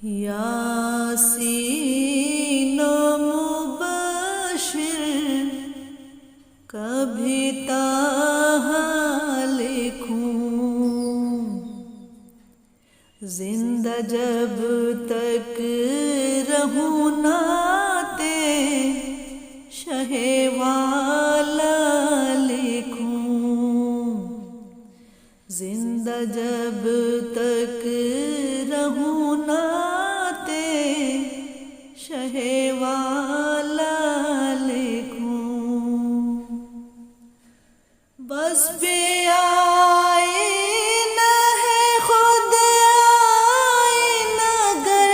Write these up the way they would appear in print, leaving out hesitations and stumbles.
یاسین مبشر کبھی تاہا لکھوں، زندہ جب تک رہوں نعتِ شہ والا لکھوں، زندہ جب تک رہوں نعتِ شہ والا لکھوں، بس بے آئینہ ہے خود آئینہ گر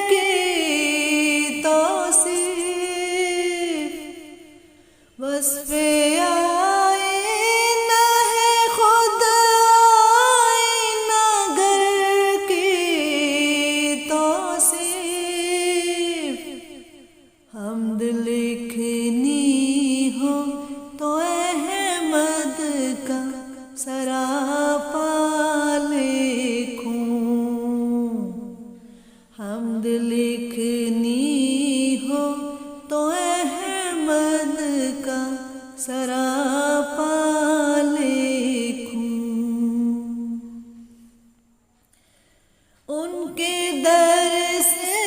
کی توصیف، بس بے آئینہ ہے خود آئینہ گر کی توصیف، حمد لکھنی ہو تو احمد کا سراپا لکھوں، حمد لکھنی ہو تو احمد کا سراپا لکھوں، ان کے در سے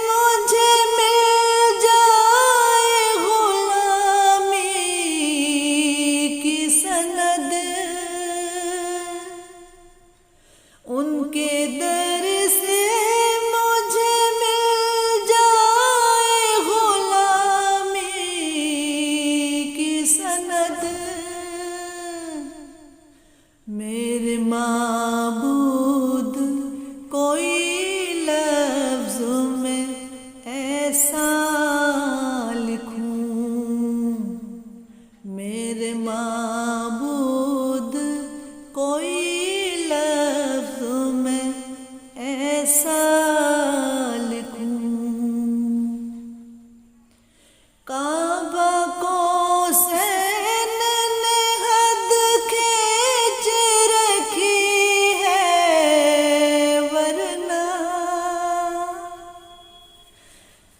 مجھے مل جائے غلامی کی سند، ان کے در سے مجھے مل جائے غلامی کی سند، میرے معبود کوئی لفظ میں ایسا لکھوں، میرے معبود کوئی لفظ میں ایسا لکھوں، کعبہ کو حسین نے حد کھینچ رکھی ہے، ورنہ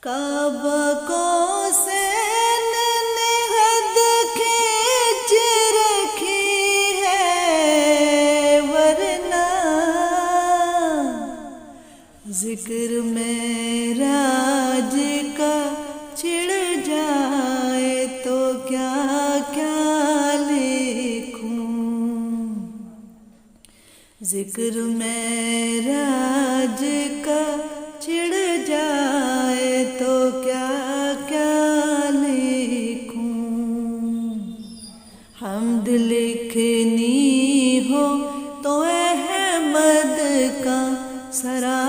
کعبہ کو حسین نے حد کھینچ رکھی ہے، ورنہ ذکر معراج کا چھڑ جائے تو کیا کیا لکھوں، ذکر معراج کا چھڑ جائے تو کیا کیا لکھوں، حمد لکھنی ہو تو احمد کا سرا